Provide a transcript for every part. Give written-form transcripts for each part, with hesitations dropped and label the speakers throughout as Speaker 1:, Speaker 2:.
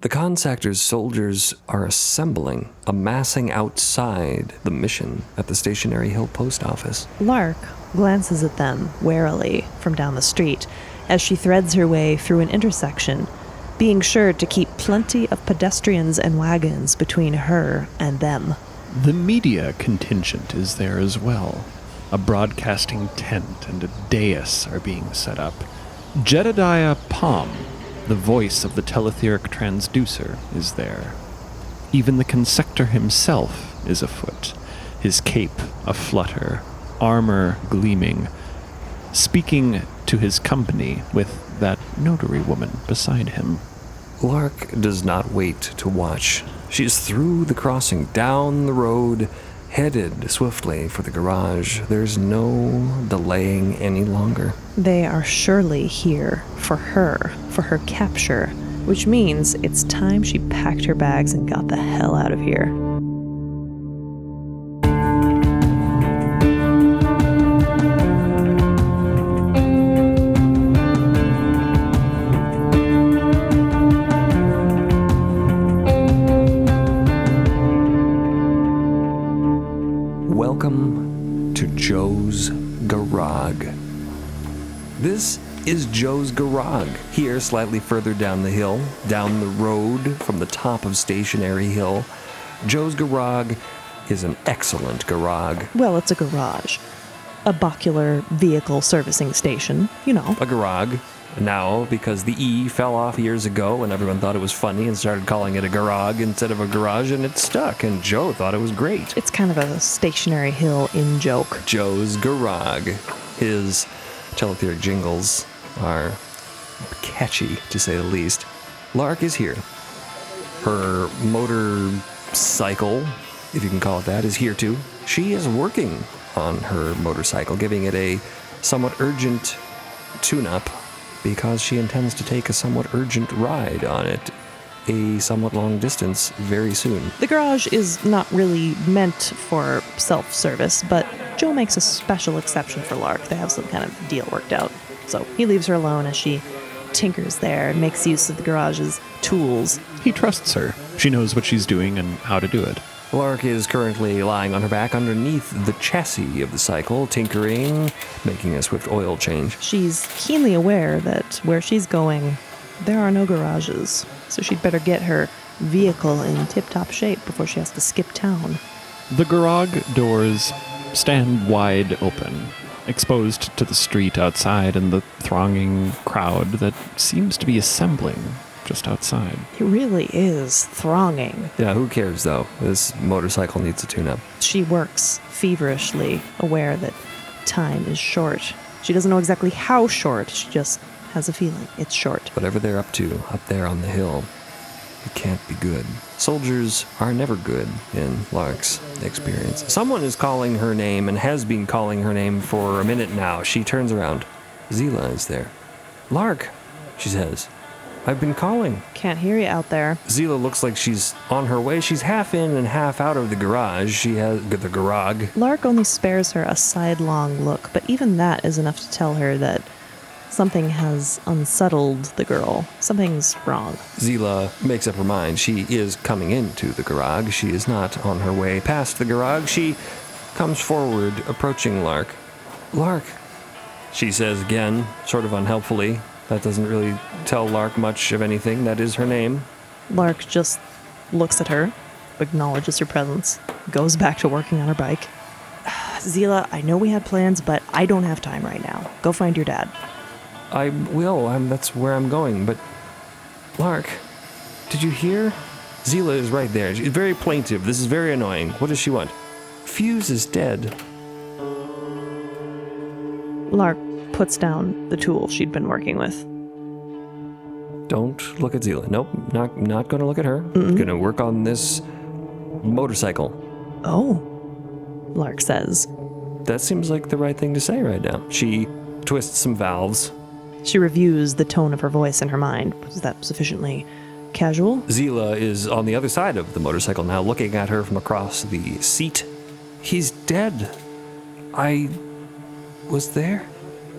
Speaker 1: The Consactor's soldiers are amassing outside the mission at the Stationary Hill post office.
Speaker 2: Lark glances at them warily from down the street as she threads her way through an intersection, being sure to keep plenty of pedestrians and wagons between her and them.
Speaker 3: The media contingent is there as well. A broadcasting tent and a dais are being set up. Jedediah Palm, the voice of the teletheric transducer, is there. Even the consector himself is afoot, his cape aflutter, armor gleaming, speaking to his company with that notary woman beside him.
Speaker 1: Lark does not wait to watch. She's through the crossing, down the road, headed swiftly for the garage. There's no delaying any longer.
Speaker 2: They are surely here for her capture, which means it's time she packed her bags and got the hell out of here.
Speaker 1: Welcome to Joe's Garage. This is Joe's Garage, here slightly further down the hill, down the road from the top of Stationary Hill. Joe's Garage is an excellent garage.
Speaker 2: Well, it's a garage. A Bocular vehicle servicing station, you know.
Speaker 1: A garage. Now, because the E fell off years ago and everyone thought it was funny and started calling it a garage instead of a garage, and it stuck, and Joe thought it was great.
Speaker 2: It's kind of a Stationary Hill in-joke.
Speaker 1: Joe's Garage. His teletheric jingles are catchy, to say the least. Lark is here. Her motorcycle, if you can call it that, is here too. She is working on her motorcycle, giving it a somewhat urgent tune-up, because she intends to take a somewhat urgent ride on it, a somewhat long distance, very soon.
Speaker 2: The garage is not really meant for self-service, but Joe makes a special exception for Lark. They have some kind of deal worked out. So he leaves her alone as she tinkers there and makes use of the garage's tools.
Speaker 3: He trusts her. She knows what she's doing and how to do it.
Speaker 1: Lark is currently lying on her back underneath the chassis of the cycle, tinkering, making a swift oil change.
Speaker 2: She's keenly aware that where she's going, there are no garages, so she'd better get her vehicle in tip-top shape before she has to skip town.
Speaker 3: The garage doors stand wide open, exposed to the street outside and the thronging crowd that seems to be assembling just outside.
Speaker 2: It really is thronging.
Speaker 1: Yeah, who cares, though? This motorcycle needs a tune-up.
Speaker 2: She works feverishly, aware that time is short. She doesn't know exactly how short, she just has a feeling it's short.
Speaker 1: Whatever they're up to, up there on the hill, it can't be good. Soldiers are never good in Lark's experience. Someone is calling her name and has been calling her name for a minute now. She turns around. Zila is there. Lark, she says. I've been calling.
Speaker 2: Can't hear you out there.
Speaker 1: Zila looks like she's on her way. She's half in and half out of the garage. She has the garage.
Speaker 2: Lark only spares her a sidelong look, but even that is enough to tell her that something has unsettled the girl. Something's wrong.
Speaker 1: Zila makes up her mind. She is coming into the garage. She is not on her way past the garage. She comes forward, approaching Lark. Lark, she says again, sort of unhelpfully. That doesn't really tell Lark much of anything. That is her name.
Speaker 2: Lark just looks at her, acknowledges her presence, goes back to working on her bike. Zila, I know we had plans, but I don't have time right now. Go find your dad.
Speaker 1: I will. That's where I'm going. But, Lark, did you hear? Zila is right there. She's very plaintive. This is very annoying. What does she want? Fuse is dead.
Speaker 2: Lark puts down the tool she'd been working with.
Speaker 1: Don't look at Zila. Nope, not going to look at her. Going to work on this motorcycle.
Speaker 2: Oh, Lark says.
Speaker 1: That seems like the right thing to say right now. She twists some valves.
Speaker 2: She reviews the tone of her voice in her mind. Was that sufficiently casual?
Speaker 1: Zila is on the other side of the motorcycle now, looking at her from across the seat. He's dead. I was there.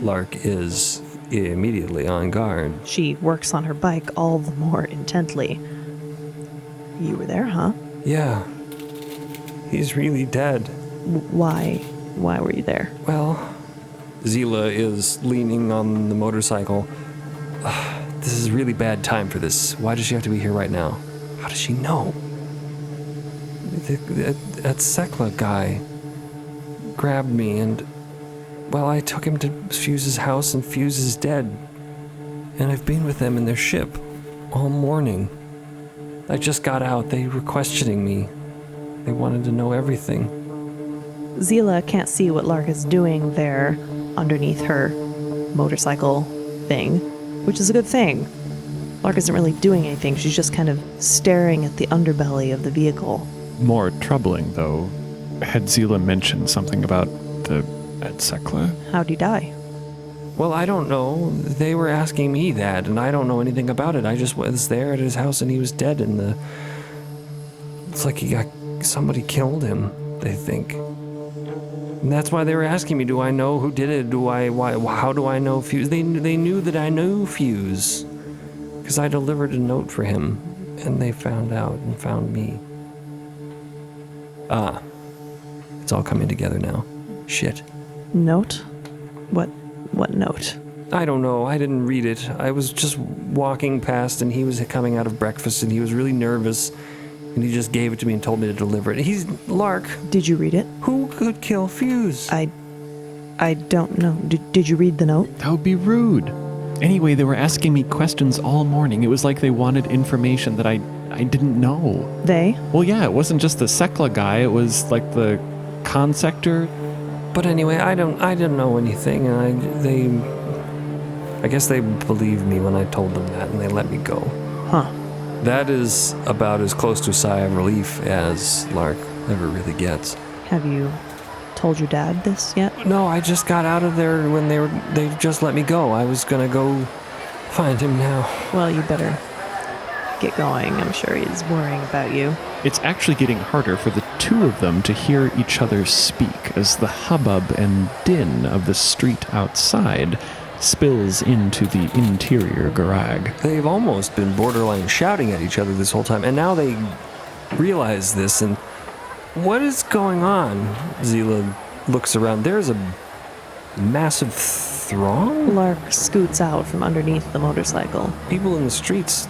Speaker 1: Lark is immediately on guard.
Speaker 2: She works on her bike all the more intently. You were there, huh?
Speaker 1: Yeah. He's really dead.
Speaker 2: Why? Why were you there?
Speaker 1: Well, Zila is leaning on the motorcycle. This is a really bad time for this. Why does she have to be here right now? How does she know? That Sekla guy grabbed me and, well, I took him to Fuse's house and Fuse is dead. And I've been with them in their ship all morning. I just got out. They were questioning me. They wanted to know everything.
Speaker 2: Zila can't see what Lark is doing there underneath her motorcycle thing, which is a good thing. Lark isn't really doing anything. She's just kind of staring at the underbelly of the vehicle.
Speaker 3: More troubling, though, had Zila mentioned something about the Sekla?
Speaker 2: How'd he die?
Speaker 1: Well, I don't know. They were asking me that, and I don't know anything about it. I just was there at his house, and he was dead. It's like somebody killed him. They think, and that's why they were asking me. Do I know who did it? How do I know Fuse? They knew that I knew Fuse, because I delivered a note for him, and they found out and found me. It's all coming together now. Shit.
Speaker 2: Note? What note?
Speaker 1: I don't know. I didn't read it. I was just walking past and he was coming out of breakfast and he was really nervous and he just gave it to me and told me to deliver it. He's Lark.
Speaker 2: Did you read it?
Speaker 1: Who could kill Fuse?
Speaker 2: I don't know. Did you read the note?
Speaker 3: That would be rude. Anyway, they were asking me questions all morning. It was like they wanted information that I didn't know.
Speaker 2: They?
Speaker 3: Well, yeah, it wasn't just the Sekla guy. It was like the consector.
Speaker 1: But anyway, I didn't know anything, and I guess they believed me when I told them that, and they let me go.
Speaker 2: Huh.
Speaker 1: That is about as close to a sigh of relief as Lark ever really gets.
Speaker 2: Have you told your dad this yet?
Speaker 1: No, I just got out of there when they just let me go. I was gonna go find him now.
Speaker 2: Well, you better get going. I'm sure he's worrying about you.
Speaker 3: It's actually getting harder for the two of them to hear each other speak as the hubbub and din of the street outside spills into the interior garage.
Speaker 1: They've almost been borderline shouting at each other this whole time, and now they realize this, and what is going on? Zila looks around. There's a massive throng?
Speaker 2: Lark scoots out from underneath the motorcycle.
Speaker 1: People in the streets,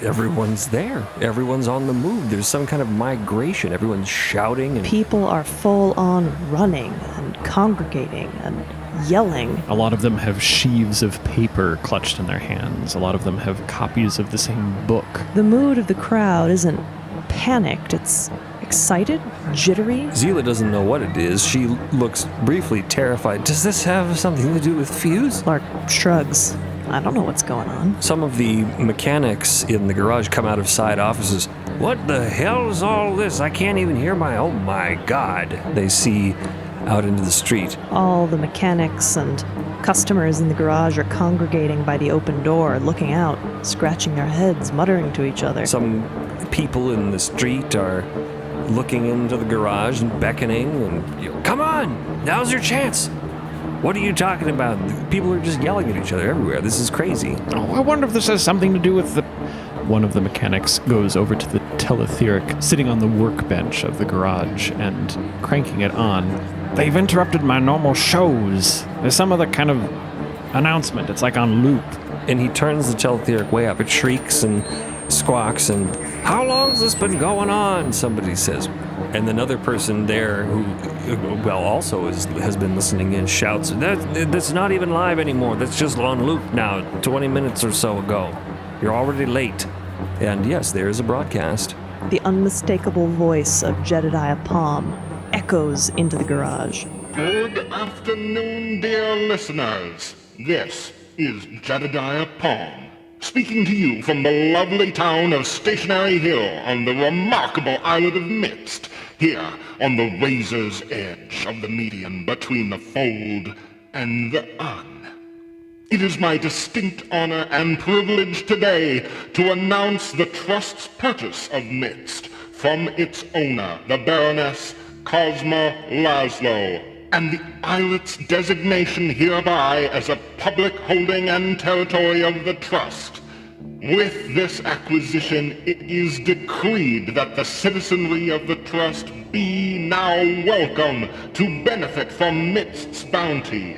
Speaker 1: everyone's there. Everyone's on the move. There's some kind of migration. Everyone's shouting. And
Speaker 2: people are full on running and congregating and yelling.
Speaker 3: A lot of them have sheaves of paper clutched in their hands. A lot of them have copies of the same book.
Speaker 2: The mood of the crowd isn't panicked. It's excited, jittery.
Speaker 1: Zila doesn't know what it is. She looks briefly terrified. Does this have something to do with Fuse?
Speaker 2: Lark shrugs. I don't know what's going on.
Speaker 1: Some of the mechanics in the garage come out of side offices. What the hell is all this? I can't even hear oh my God. They see out into the street.
Speaker 2: All the mechanics and customers in the garage are congregating by the open door, looking out, scratching their heads, muttering to each other.
Speaker 1: Some people in the street are looking into the garage and beckoning and, come on, now's your chance. What are you talking about? People are just yelling at each other everywhere. This is crazy.
Speaker 3: Oh, I wonder if this has something to do with the... One of the mechanics goes over to the teletheric sitting on the workbench of the garage and cranking it on. They've interrupted my normal shows. There's some other kind of announcement. It's like on loop.
Speaker 1: And he turns the teletheric way up. It shrieks and squawks and, how long's this been going on? Somebody says. And another person there who, also has been listening in shouts, that's not even live anymore. That's just on loop now, 20 minutes or so ago. You're already late. And yes, there is a broadcast.
Speaker 2: The unmistakable voice of Jedediah Palm echoes into the garage.
Speaker 4: Good afternoon, dear listeners. This is Jedediah Palm, speaking to you from the lovely town of Stationary Hill on the remarkable islet of Midst, here on the razor's edge of the median between the fold and the un. It is my distinct honor and privilege today to announce the Trust's purchase of Midst from its owner, the Baroness Cosma Laszlo, and the islet's designation hereby as a public holding and territory of the Trust. With this acquisition, it is decreed that the citizenry of the Trust be now welcome to benefit from Mist's bounty.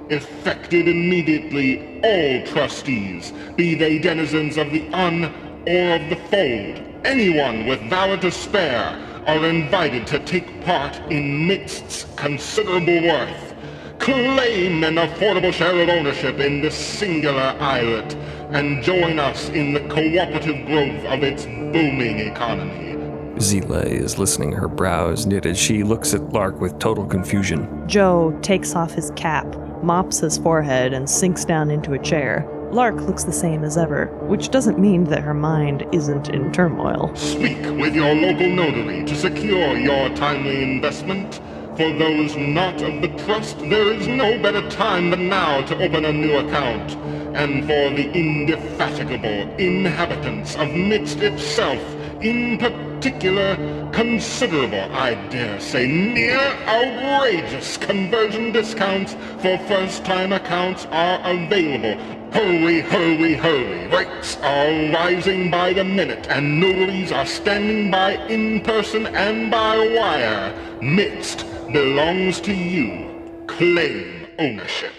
Speaker 4: Effected immediately, all trustees, be they denizens of the Un or of the Fold, anyone with valor to spare, are invited to take part in Mist's considerable worth. Claim an affordable share of ownership in this singular islet, and join us in the cooperative growth of its booming economy.
Speaker 1: Zila is listening, her brows knitted. She looks at Lark with total confusion.
Speaker 2: Joe takes off his cap, mops his forehead, and sinks down into a chair. Lark looks the same as ever, which doesn't mean that her mind isn't in turmoil.
Speaker 4: Speak with your local notary to secure your timely investment. For those not of the Trust, there is no better time than now to open a new account. And for the indefatigable inhabitants of Mist itself, in particular, considerable, I dare say, near outrageous conversion discounts for first-time accounts are available. Hurry, hurry, hurry. Rates are rising by the minute, and notaries are standing by in person and by wire. Mist belongs to you. Claim ownership.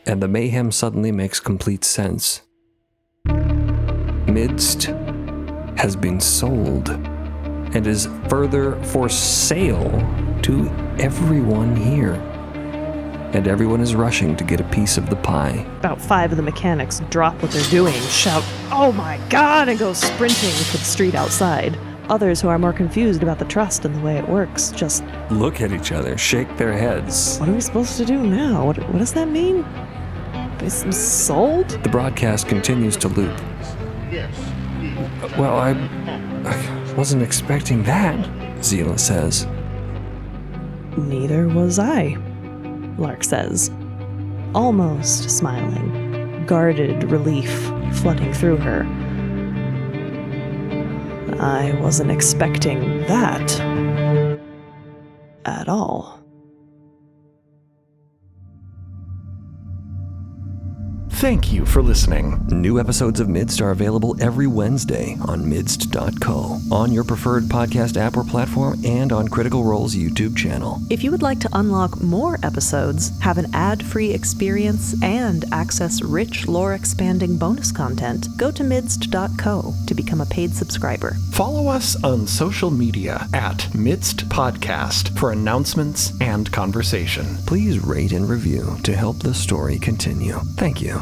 Speaker 1: And the mayhem suddenly makes complete sense. Mist has been sold and is further for sale to everyone here. And everyone is rushing to get a piece of the pie.
Speaker 2: About 5 of the mechanics drop what they're doing, shout, "Oh my god!" and go sprinting to the street outside. Others who are more confused about the Trust and the way it works just
Speaker 1: Look at each other, shake their heads.
Speaker 2: what are we supposed to do now? What does that mean? It's sold?
Speaker 1: The broadcast continues to loop.
Speaker 4: Yes.
Speaker 1: Well, I wasn't expecting that, Zila says.
Speaker 2: Neither was I, Lark says, almost smiling, guarded relief flooding through her. I wasn't expecting that at all.
Speaker 3: Thank you for listening.
Speaker 1: New episodes of Midst are available every Wednesday on midst.co, on your preferred podcast app or platform, and on Critical Role's YouTube channel.
Speaker 5: If you would like to unlock more episodes, have an ad-free experience, and access rich lore-expanding bonus content, go to midst.co to become a paid subscriber.
Speaker 3: Follow us on social media at Midst Podcast for announcements and conversation.
Speaker 1: Please rate and review to help the story continue. Thank you.